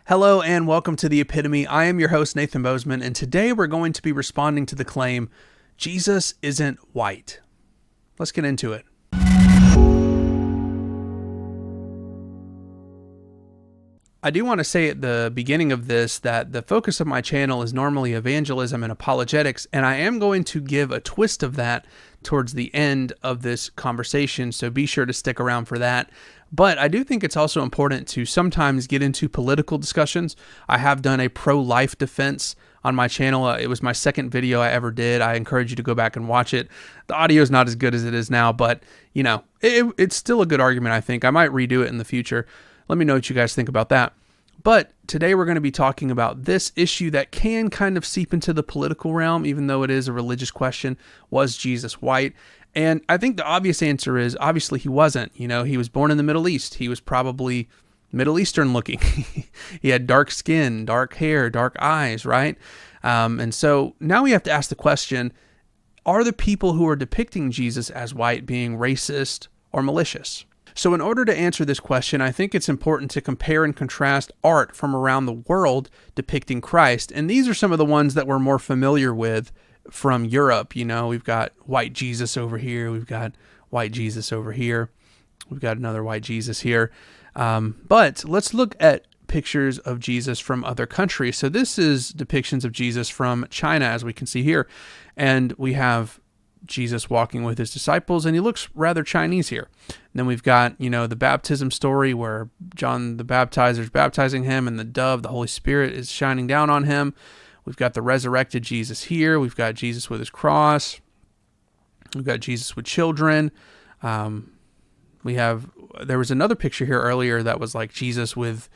Hello and welcome to The Epitome. I am your host, Nathan Bozeman, and today we're going to be responding to the claim, Jesus isn't white. Let's get into it. I do want to say at the beginning of this that the focus of my channel is normally evangelism and apologetics, and I am going to give a twist of that towards the end of this conversation, so be sure to stick around for that. But I do think it's also important to sometimes get into political discussions. I have done a pro-life defense on my channel. It was my second video I ever did. I encourage you to go back and watch it. The audio is not as good as it is now, but you know, it's still a good argument, I think. I might redo it in the future. Let me know what you guys think about that. But today we're going to be talking about this issue that can kind of seep into the political realm, even though it is a religious question. Was Jesus white? And I think the obvious answer is, obviously he wasn't. You know, he was born in the Middle East. He was probably Middle Eastern looking. He had dark skin, dark hair, dark eyes, right? And so now we have to ask the question, are the people who are depicting Jesus as white being racist or malicious? So in order to answer this question, I think it's important to compare and contrast art from around the world depicting Christ. And these are some of the ones that we're more familiar with from Europe. You know, we've got white Jesus over here. We've got white Jesus over here. We've got another white Jesus here. But let's look at pictures of Jesus from other countries. So this is depictions of Jesus from China, as we can see here. And we have Jesus walking with his disciples, and he looks rather Chinese here. And then we've got, you know, the baptism story where John the Baptizer is baptizing him, and the dove, the Holy Spirit, is shining down on him. We've got the resurrected Jesus here. We've got Jesus with his cross. We've got Jesus with children. There was another picture here earlier that was like Jesus with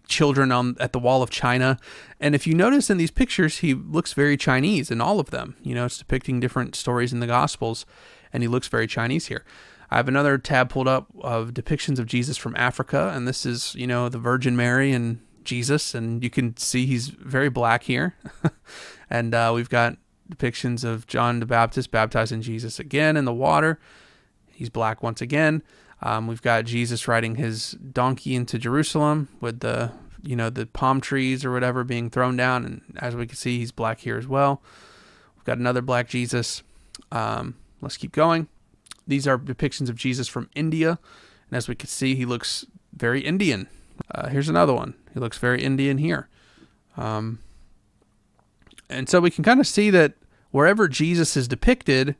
children at the wall of China. And if you notice in these pictures, he looks very Chinese in all of them. You know, it's depicting different stories in the Gospels, and he looks very Chinese here. I have another tab pulled up of depictions of Jesus from Africa, and this is, you know, the Virgin Mary and Jesus, and you can see he's very black here. And we've got depictions of John the Baptist baptizing Jesus again in the water. He's black once again. We've got Jesus riding his donkey into Jerusalem with the palm trees or whatever being thrown down. And as we can see, he's black here as well. We've got another black Jesus. Let's keep going. These are depictions of Jesus from India. And as we can see, he looks very Indian. Here's another one. He looks very Indian here. And so we can kind of see that wherever Jesus is depicted,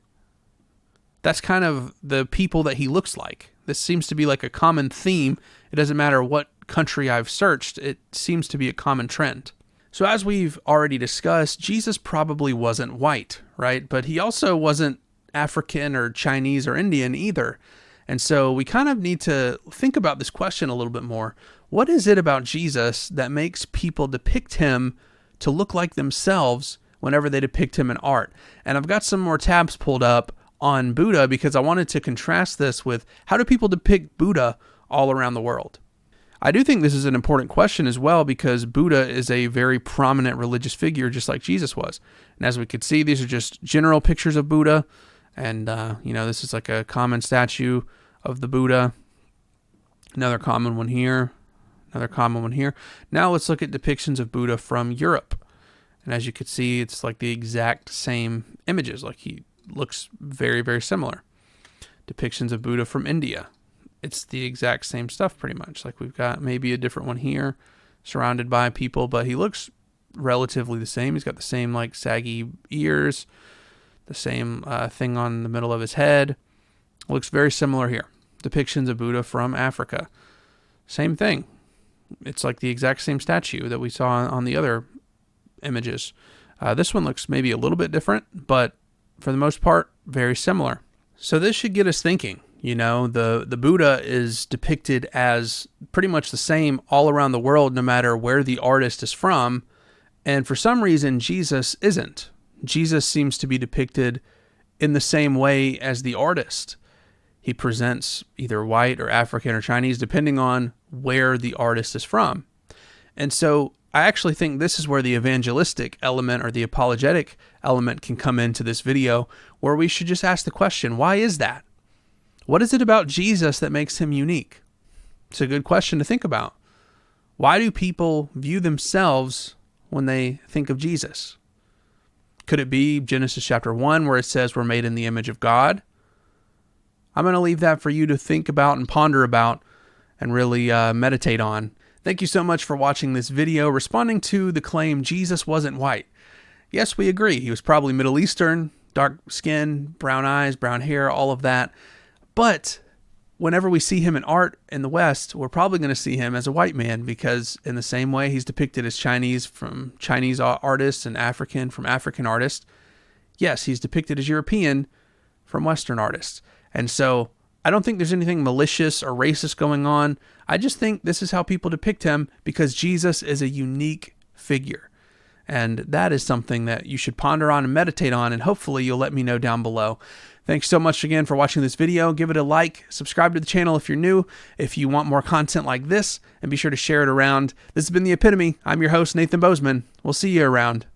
that's kind of the people that he looks like. This seems to be like a common theme. It doesn't matter what country I've searched, it seems to be a common trend. So as we've already discussed, Jesus probably wasn't white, right? But he also wasn't African or Chinese or Indian either. And so we kind of need to think about this question a little bit more. What is it about Jesus that makes people depict him to look like themselves whenever they depict him in art? And I've got some more tabs pulled up on Buddha because I wanted to contrast this with how do people depict Buddha all around the world. I do think this is an important question as well because Buddha is a very prominent religious figure just like Jesus was. And as we could see, these are just general pictures of Buddha. And, this is like a common statue of the Buddha. Another common one here. Another common one here. Now let's look at depictions of Buddha from Europe. And as you can see, it's like the exact same images. Like he looks very, very similar. Depictions of Buddha from India. It's the exact same stuff pretty much. Like we've got maybe a different one here surrounded by people, but he looks relatively the same. He's got the same like saggy ears, the same thing on the middle of his head. Looks very similar here. Depictions of Buddha from Africa. Same thing. It's like the exact same statue that we saw on the other images. This one looks maybe a little bit different, but for the most part, very similar. So this should get us thinking. You know, the Buddha is depicted as pretty much the same all around the world, no matter where the artist is from. And for some reason, Jesus isn't. Jesus seems to be depicted in the same way as the artist. He presents either white or African or Chinese, depending on where the artist is from. And so I actually think this is where the evangelistic element or the apologetic element can come into this video, where we should just ask the question, why is that? What is it about Jesus that makes him unique? It's a good question to think about. Why do people view themselves when they think of Jesus? Could it be Genesis chapter 1 where it says we're made in the image of God? I'm going to leave that for you to think about and ponder about and really meditate on. Thank you so much for watching this video responding to the claim Jesus wasn't white. Yes, we agree. He was probably Middle Eastern, dark skin, brown eyes, brown hair, all of that. But whenever we see him in art in the West, we're probably going to see him as a white man, because in the same way he's depicted as Chinese from Chinese artists and African from African artists, yes, he's depicted as European from Western artists. And so I don't think there's anything malicious or racist going on. I just think this is how people depict him because Jesus is a unique figure. And that is something that you should ponder on and meditate on, and hopefully you'll let me know down below. Thanks so much again for watching this video. Give it a like, subscribe to the channel if you're new, if you want more content like this, and be sure to share it around. This has been The Epitome. I'm your host, Nathan Bozeman. We'll see you around.